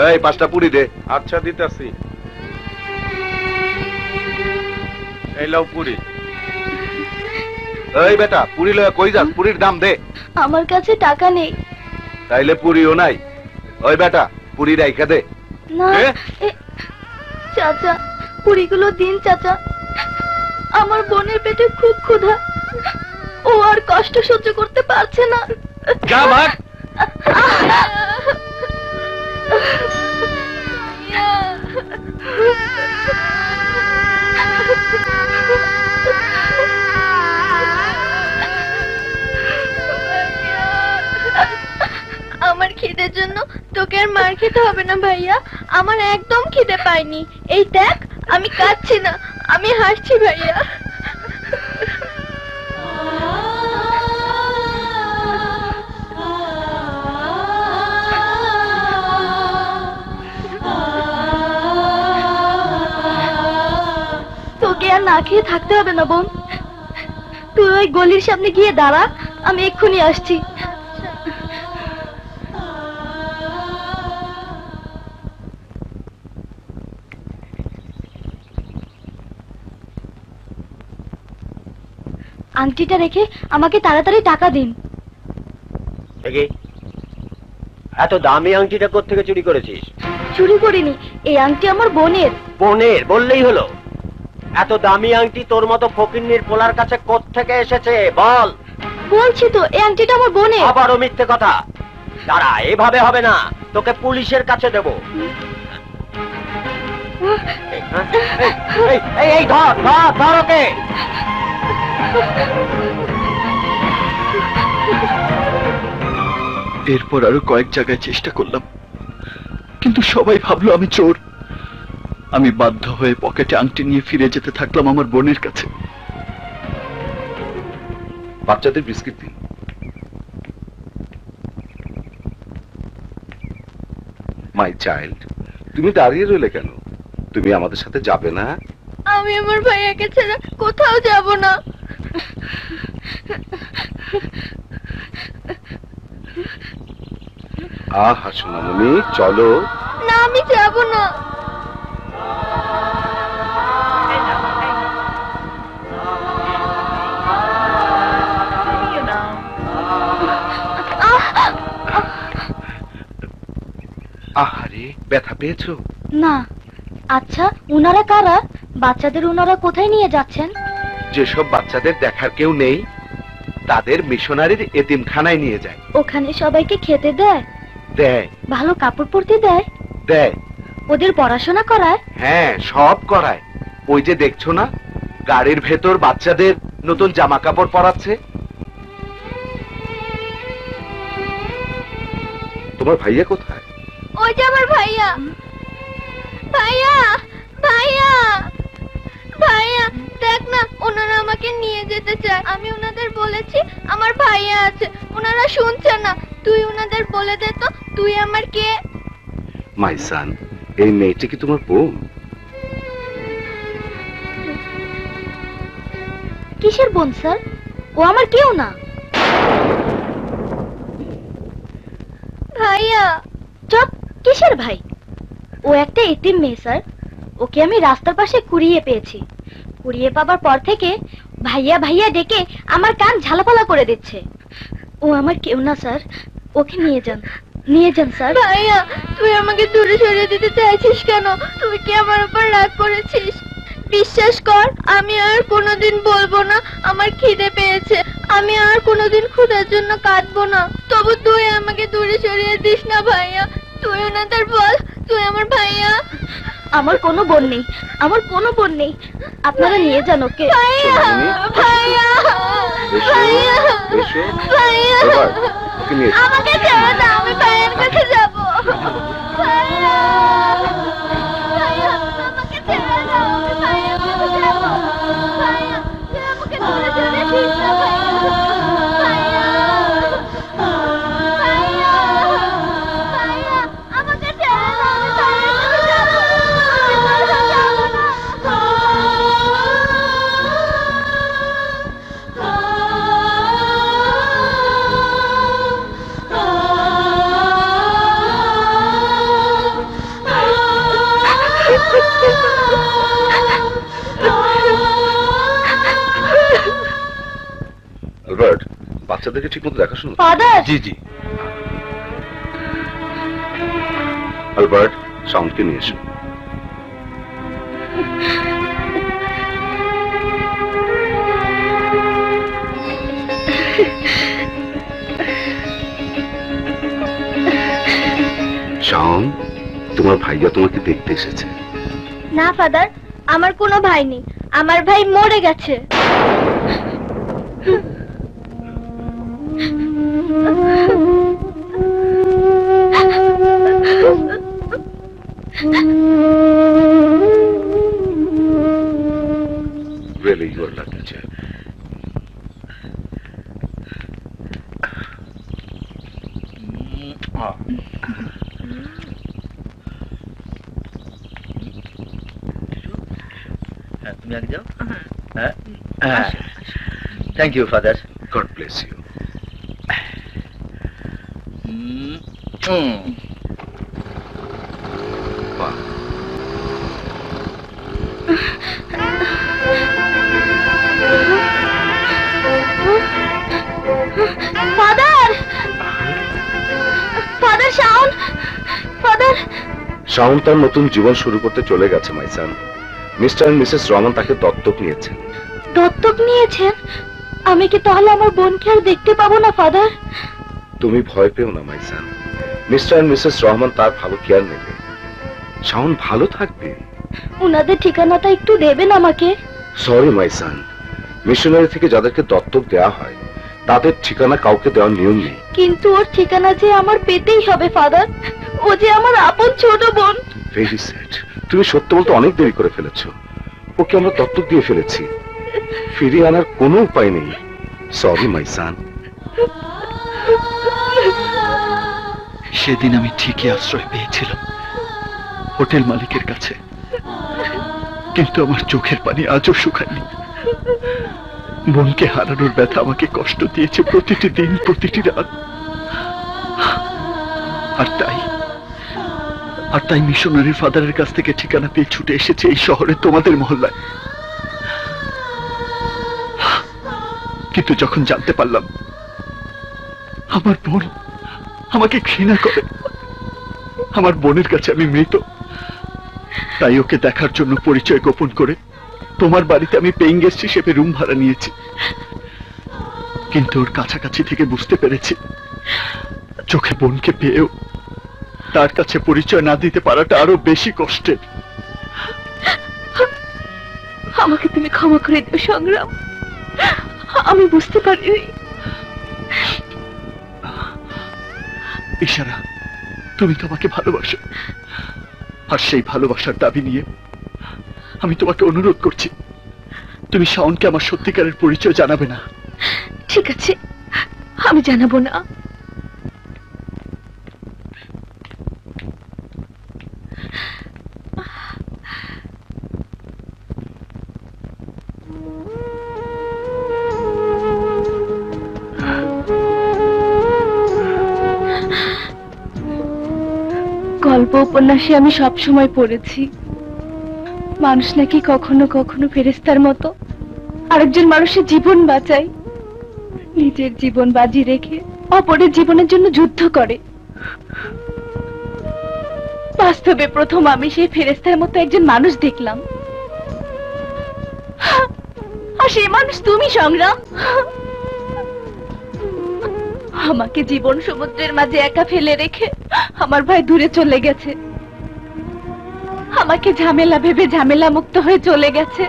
এই 5টা পুরি দে। আচ্ছা, দিতাছি। এই লাও পুরি। এই বেটা, পুরি লয়ে কই যাস? পুরির দাম দে। আমার কাছে টাকা নেই। তাইলে পুরিও নাই। ওই বেটা, পুরি রাইখা দে। না চাচা, পুরিগুলো দিন চাচা। আমার বোনের পেটে খুব ক্ষুধা, ও আর কষ্ট সহ্য করতে পারছে না। যা ভাগ। খিদের জন্য তোকে আর মার খেতে হবে না ভাইয়া, আমার একদম খিদে পায়নি। এই দেখ আমি কাঁদছি না, আমি হাসছি ভাইয়া। তোকে আর না খেয়ে থাকতে হবে না বোন, তুই ওই গলির সামনে গিয়ে দাঁড়া, আমি এক্ষুনি আসছি। আংটিটা রেখে আমাকে তাড়াতাড়ি টাকা দিন। এত দামি আংটিটা কোত্থেকে চুরি করেছিস? চুরি করিনি, এই আংটি আমার বোনের। বোনের বললেই হলো। এত দামি আংটি তোর মতো ফকিন্নির পোলার কাছে কোত্থেকে এসেছে বল। বলছি তো এই আংটিটা আমার বোনের। আবারও মিথ্যে কথা। দাঁড়া, এভাবে হবে না, তোকে পুলিশের কাছে দেব। এই ধর ধর ধর ওকে। এরপর আরো কয়েক জায়গায় চেষ্টা করলাম, কিন্তু সবাই ভাবলো আমি চোর। আমি বাধ্য হয়ে পকেটে আংটি নিয়ে ফিরে যেতে থাকলাম আমার বোনের কাছে। বাচ্চাদের বিস্কিট দিন। মাই চাইল্ড, তুমি দাঁড়িয়ে রইলে কেন? তুমি আমাদের সাথে যাবে না? আমি আমার ভাইয়াকে ছেড়ে কোথাও যাব না। আহা সোনামণি, চলো। না আমি যাব না। আহারে, ব্যথা পেয়েছো? না। আচ্ছা উনারা কারা? বাচ্চাদের উনারা কোথায় নিয়ে যাচ্ছেন? যেসব বাচ্চাদের দেখার কেউ নেই তাদের মিশনারির এতিমখানায় নিয়ে যায়। ওখানে সবাইকে খেতে দেয়? দেয়। ভালো কাপড় পরতে দেয়? দেয়। ওদের পড়াশোনা করায়? হ্যাঁ, সব করায়। ওই যে দেখছো না, গাড়ির ভেতর বাচ্চাদের নতুন জামা কাপড় পরাচ্ছে। তোমার ভাইয়া কোথায়? ওই যে আমার ভাইয়া। ভাইয়া ভাইয়া ভাইয়া, দেখ না ওনারা আমাকে নিয়ে যেতে চায়। আমি ওনাদের বলেছি আমার ভাইয়া আছে, ওনারা শুনছে না। তুই ওনাদের বলে দে তো তুই আমার কে। মাই সান, এই মেয়েটা কি তোমার বোন? কিসের বোন স্যার? ও আমার কেউ না। ভাইয়া। চুপ, কিসের ভাই? ও একটা এতিম মেয়ে স্যার। ওকে আমি রাস্তার পাশে কুড়িয়ে পেয়েছি। কুড়িয়ে পাবার পর থেকে ভাইয়া ভাইয়া ডেকে আমার কান ঝালাপালা করে দিচ্ছে। ও আমার কেউ না স্যার, ওকে নিয়ে যান, নিয়ে যান স্যার। ভাইয়া তুই আমাকে দূরে সরিয়ে দিতে চাইছিস কেন? তুই কি আমার উপর রাগ করেছিস? বিশ্বাস কর আমি আর কোনোদিন বলবো না আমার খিদে পেয়েছে। আমি আর কোনোদিন ক্ষুধার জন্য কাঁদবো না। তবু তুই আমাকে দূরে সরিয়ে দিস না ভাইয়া। তুই ওনাদের বল তুই আমার ভাইয়া। আমার কোনো বোন নেই, আমার কোনো বোন নেই। আপনারা নিয়ে যান ওকে। ভাইয়া ভাইয়া ভাইয়া ভাইয়া, আমাকে ছেড়ে দাও, আমি ভাইয়ের কাছে যাবো। ভাইয়া ভাইয়া, আমাকে ছেড়ে দাও, আমি ভাইয়ের কাছে যাবো। ভাইয়া তুই আমাকে দূরে সরিয়ে দিস না ভাইয়া। ভাইয়া ভাইয়া ভাইয়া, আমাকে ছেড়ে দাও, আমি ভাইয়ের কাছে যাবো। আমি কোথাও যাবো না। আলবার্ট, বাচ্চাদেরকে ঠিক মতো দেখাশোনা। ফাদার। জি জি। আলবার্ট, সাউন্ডকে নিয়ে এসো। শাওন, তোমার ভাইয়া তোমাকে দেখতে এসেছে। না ফাদার, আমার কোনো ভাই নেই, আমার ভাই মরে গেছে। your luggage. তুমি আগে যাও। Thank you father. God bless you. বাহ, father, father Shawon, father. Shawon তার নতুন জীবন শুরু করতে চলে গেছে মাইসান। মিস্টার এন্ড মিসেস রহমান তাকে দত্তক নিয়েছেন। দত্তক নিয়েছেন? আমি কি তাহলে আমার বোনকে আর দেখতে পাবো না ফাদার? তুমি ভয় পেও না মাইসান, মিস্টার এন্ড মিসেস রহমান তার ভালো কেয়ার নেবে। শাওন ভালো থাকবে। উনাদের ঠিকানাটা একটু দেবেন আমাকে? সরি মাইসান, মিশনারি থেকে যাদেরকে দত্তক দেওয়া হয় তাদের ঠিকানা কাউকে দেওয়ার নিয়ম নেই। কিন্তু ওর ঠিকানা যে আমার পেতেই হবে ফাদার, ও যে আমার আপন ছোট বোন। ভেরি স্যাড, তুমি সত্য বলতে অনেক দেরি করে ফেলেছো। ওকে আমরা দত্তক দিয়ে ফেলেছি, ফিরিয়ে আনার কোনো উপায় নেই। সরি মাইসান। সেদিন আমি ঠিকই আশ্রয় পেয়েছিলাম হোটেল মালিকের কাছে, কিন্তু আমার চোখের পানি আজও শুকায়নি। বোনকে হারানোর ব্যথা আমাকে কষ্ট দিয়েছে প্রতিটি দিন, প্রতিটি রাত। আর তাই মিশনারির ফাদারের কাছ থেকে ঠিকানা পেয়ে ছুটে এসেছে এই শহরে, তোমাদের মহল্লায়। কিন্তু যখন জানতে পারলাম আমার বোন আমাকে ঘৃণা করে, আমার বোনের কাছে আমি মৃত, তাই ওকে দেখার জন্য পরিচয় গোপন করে তোমার বাড়িতে আমি পেইং গেস্ট হিসেবে রুম ভাড়া নিয়েছি। কিন্তু ওর কাছাকাছি থেকে বুঝতে পেরেছি চোখে বোনকে পেয়েও তার কাছে পরিচয় না দিতে পারাটা আরো বেশি কষ্টের। আমাকে তুমি ক্ষমা করে দিও সংগ্রাম, আমি বুঝতে পারিনি। ইশারা, তুমি তোমাকে ভালোবাসো, আর সেই ভালোবাসার দাবি নিয়ে আমি তোমাকে অনুরোধ করছি, তুমি শাওনকে আমার সত্যিকারের পরিচয় জানাবে না। ঠিক আছে, আমি জানাবো না। গল্প উপন্যাসে আমি সবসময় পড়েছি মানুষ নাকি কখনো কখনো ফেরেশতার মতো আরেকজন মানুষের জীবন বাঁচায়, নিজের জীবন বাজি রেখে অপরের জীবনের জন্য যুদ্ধ করে। বাস্তবে প্রথম আমি সেই ফেরেশতার মতো একজন মানুষ দেখলাম, আর সেই মানুষ তুমি সংগ্রাম। আমাকে জীবন সমুদ্রের মাঝে একা ফেলে রেখে আমার ভাই দূরে চলে গেছে, আমাকে ঝামেলা ভেবে ঝামেলা মুক্ত হয়ে চলে গেছে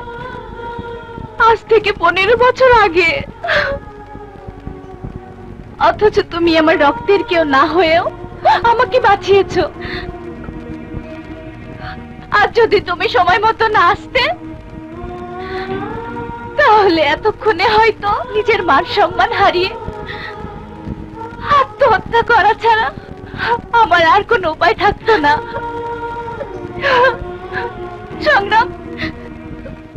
আজ থেকে 15 বছর আগে। অথচ তুমি আমার রক্তের কেউ না হয়েও আমাকে বাঁচিয়েছো। আর যদি তুমি সময় মতো না আসতে, তাহলে এতক্ষণে হয়তো নিজের মান সম্মান হারিয়ে আত্মহত্যা করা ছাড়া আমার আর কোনো উপায় থাকতো না। সংগ্রাম,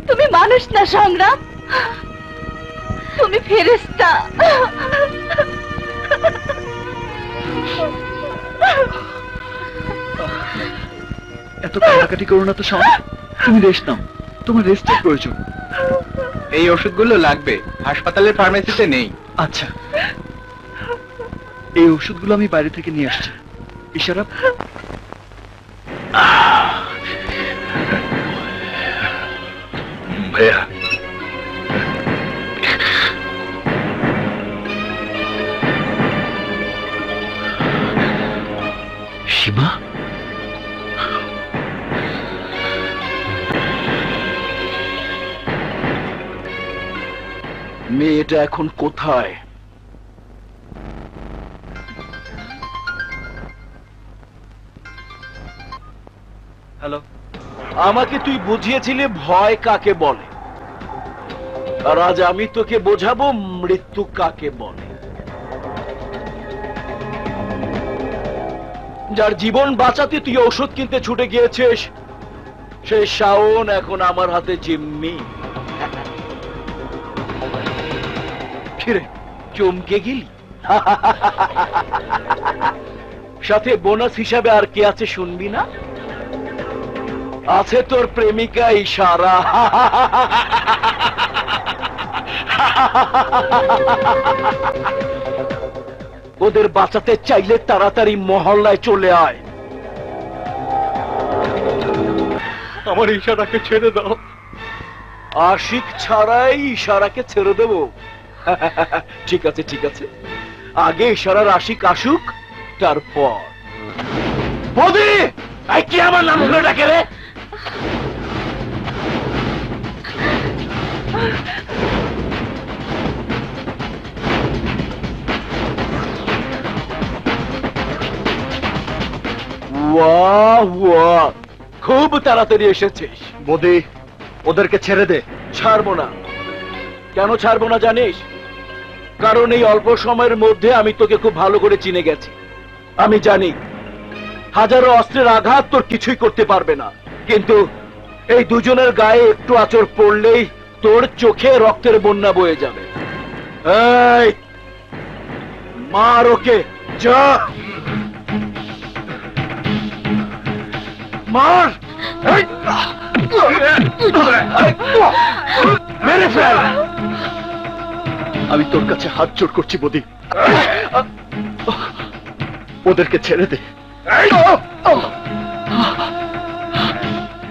তুমি মানুষ না সংগ্রাম, তুমি ফেরেশতা। এত কান্নাকাটি করো না তো শাওন, তুমি রেস্ট নাও, তোমার রেস্টের প্রয়োজন। এই ওষুধগুলো লাগবে, হাসপাতালের ফার্মেসিতে নেই। আচ্ছা, এই ওষুধগুলো আমি বাইরে থেকে নিয়ে আসছি। ইশারা, ভাইয়া সীমা, মেয়েটা এখন কোথায়? হ্যালো। আমাকে তুই বুঝিয়েছিলি ভয় কাকে বলে, আর আজ আমি তোকে বোঝাবো মৃত্যু কাকে বলে। যার জীবন বাঁচাতে তুই ঔষধ কিনতে ছুটে গিয়েছিস, সেই শাওন এখন আমার হাতে জিম্মি। ফিরে চমকে গেলি? সাথে বোনাস হিসাবে আর কে আছে শুনবি না? আছে তোর প্রেমিকা ইশারা। ওদের বাঁচাতে চাইলে তাড়াতাড়ি মহল্লায় চলে আয়। আমার ইশারাকে ছেড়ে দাও। আশিক ছাড়াই ইশারাকে ছেড়ে দেব? ঠিক আছে ঠিক আছে, আগে ইশারার আশিক আসুক, তারপর। বৌদি, এই কি আমার নাম ধরে ডাকে রে? ওয়াহ ওয়াহ, খুব তাড়াতাড়ি এসেছিস। বৌদি, ওদেরকে ছেড়ে দে। ছাড়বো না। কেন ছাড়বো না জানিস? কারণ এই অল্প সময়ের মধ্যে আমি তোকে খুব ভালো করে চিনে গেছি। আমি জানি হাজারো অস্ত্রের আঘাত তোর কিছুই করতে পারবে না, কিন্তু এই দুজনের গায়ে একটু আঁচড় পড়লেই তোর চোখে রক্তের বন্যা বয়ে যাবে। এই মার ওকে, যা মার। এই, মেরে ফেল। আমি তোর কাছে হাত জোড় করছি বৌদি, ওদেরকে ছেড়ে দে।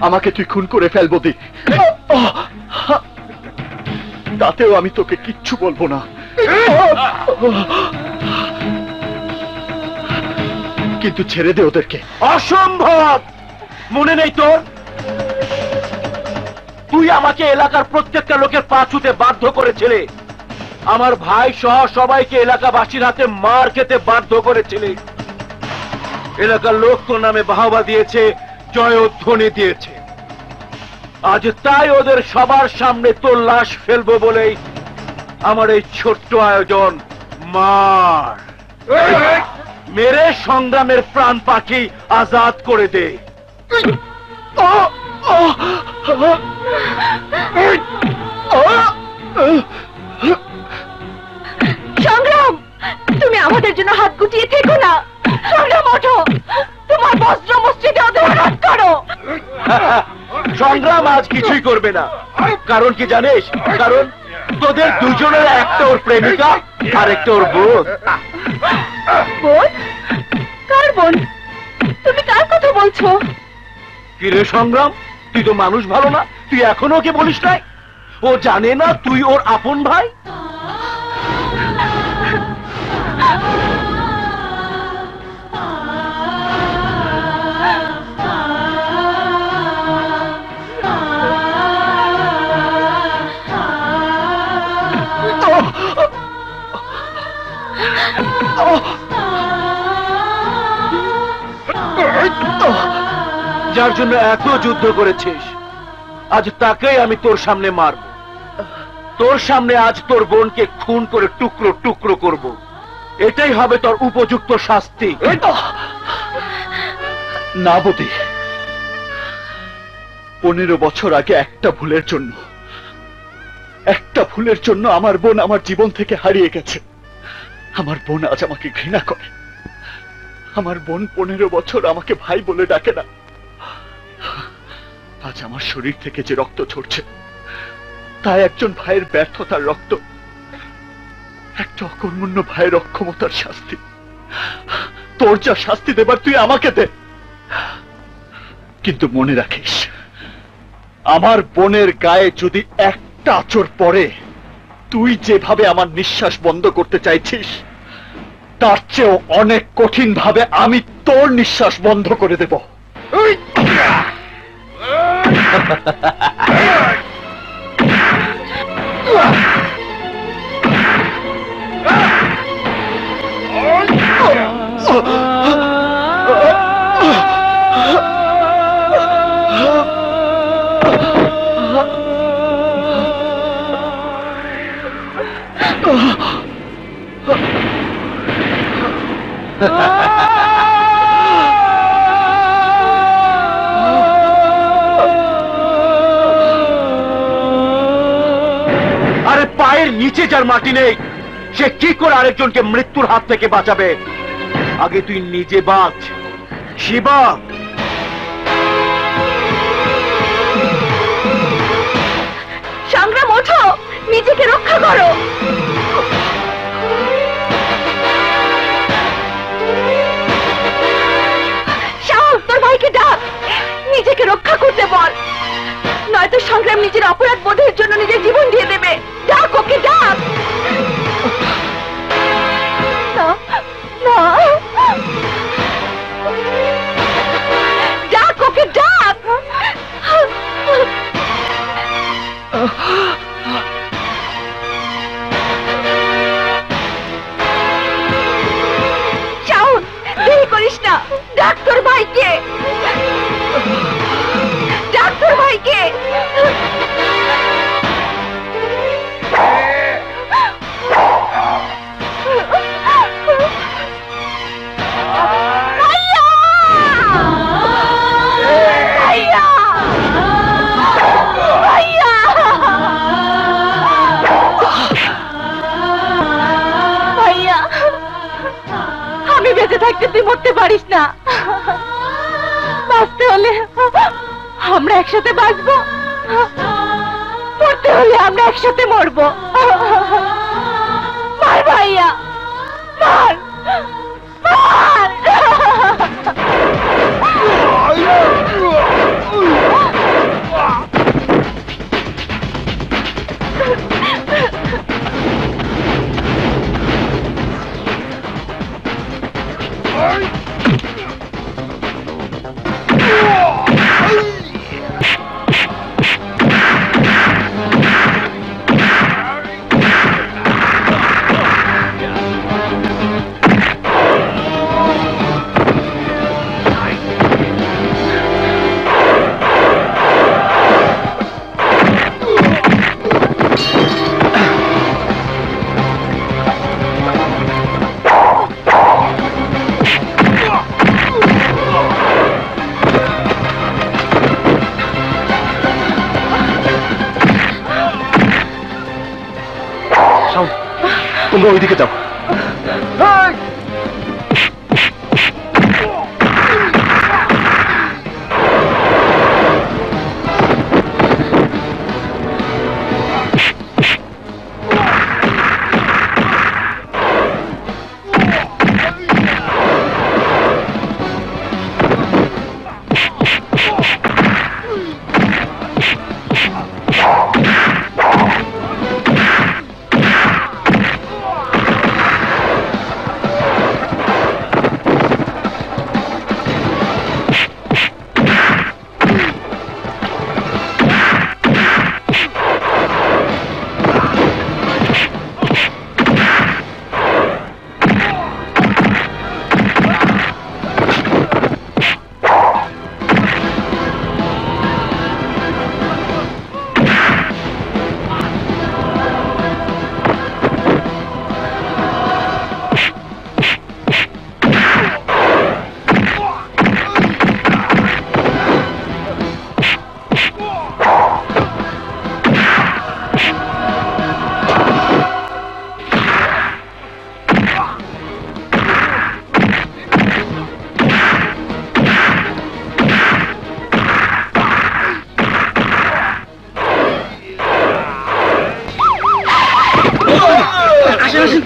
আমাকে তুই খুন করে ফেল বৌদি, তাতেও আমি তোকে কিচ্ছু বলবো না, কিন্তু ছেড়ে দে ওদেরকে। অসম্ভব! মনে নেই তোর? তুই আমাকে এলাকার প্রত্যেকটা লোকের পা ছুঁতে বাধ্য করেছিলে, আমার ভাই সহ সবাইকে এলাকাবাসীর হাতে মার খেতে বাধ্য করেছিলে। এলাকার লোক তোর নামে বাহবা দিয়েছে, জয়ধ্বনি দিয়েছে। আজ তাই ওদের সবার সামনে তোর লাশ ফেলবো বলেই আমার এই ছোট্ট আয়োজন। মার, মেরে সংগ্রামের প্রাণ পাখি আজাদ করে দে। সংগ্রাম, তুমি আমাদের জন্য হাত গুটিয়ে থেকো না। সংগ্রাম, ওঠো, তোমার বস্ত্র মসজিদে ওদের আঘাত করো। সংগ্রাম আজ কিছুই করবে না। কারণ কি জানিস? কারণ তোদের দুজনের একটা ওর প্রেমিকা আর একটা ওর বোন। বোন? কার বোন? তুমি কার কথা বলছো? কিরে সংগ্রাম, তুই তো মানুষ ভালো না, তুই এখনো ওকে বলিস নাই? ও জানে না তুই ওর আপন ভাই? যার জন্য এত যুদ্ধ করেছিস, আজ তাকেই আমি তোর সামনে মারব। তোর সামনে আজ তোর বোনকে খুন করে টুকরো টুকরো করব। এটাই হবে তোর উপযুক্ত শাস্তি। না বৌদি, 15 বছর আগে একটা ভুলের জন্য আমার বোন আমার জীবন থেকে হারিয়ে গেছে। আমার বোন আজ আমাকে ঘৃণা করে। আমার বোন 15 বছর আমাকে ভাই বলে ডাকে না। আজ আমার শরীর থেকে যে রক্ত ঝরছে, তাই একজন ভাইয়ের ব্যর্থতার রক্ত, একটা অকর্মণ্য ভাইয়ের অক্ষমতার শাস্তি। তোর যা শাস্তি দেবার তুই আমাকে দে, কিন্তু মনে রাখিস, আমার বোনের গায়ে যদি একটা আঁচড় পড়ে, তুই যেভাবে আমার নিঃশ্বাস বন্ধ করতে চাইছিস, তার চেয়েও অনেক কঠিন ভাবে আমি তোর নিঃশ্বাস বন্ধ করে দেব। আরে পায়ের নিচে যার মাটি নেই সে কি করে আরেকজনকে মৃত্যুর হাত থেকে বাঁচাবে? আগে তুই নিজে বাঁচ শিবা। সংগ্রাম, ওঠো, নিজেকে রক্ষা করো। শাওন, তোর ভাইকে ডাক, নিজেকে রক্ষা করতে বল, নয়তো সংগ্রাম নিজের অপরাধ বোধের জন্য নিজের জীবন দিয়ে দেবে। ডাক ওকে, ডাক। না, না, ডাক ওকে, ডাক। শাওন, দেরি করিস না, ডাক তোর ভাইকে, ডাক তোর ভাইকে। ভাইয়া! ভাইয়া! ভাইয়া! ভাইয়া, আমি বেঁচে থাকতে তুই মরতে পারিস না। বাঁচতে হলে আমরা একসাথে বাঁচবো, মরতে হলে আমরা একসাথে মরবো। মার ভাইয়া, মার, মার। তোমরা ওইদিকে যাও।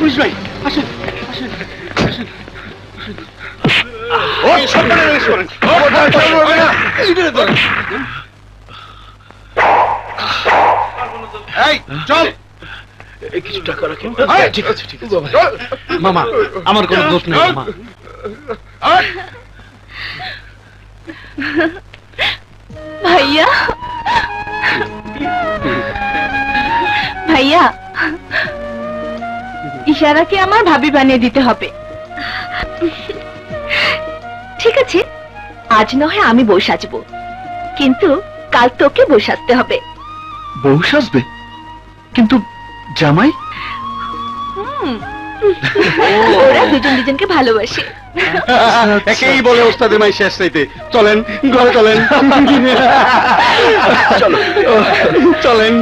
পুলিশ ভাই আসেন আসেন আসেন ও সম্মানে রিলিজ করেন এই চল কিছু টাকা রাখেন ঠিক আছে ঠিক আছে মামা আমার কোনো দোষ নেই মামা ভাইয়া ভাইয়া ইশারাকে আমার ভাবি বানিয়ে দিতে হবে ঠিক আছে আজ নয় আমি বউ সাজবো কিন্তু কাল তোকে বউ সাজতে হবে বউ সাজবে কিন্তু জামাই ওরা দুজন দুজনকে ভালোবাসে। একেই বলে ওস্তাদের মাই শেষ রাইতে। চলেন ঘরে চলেন। চলো চলেন।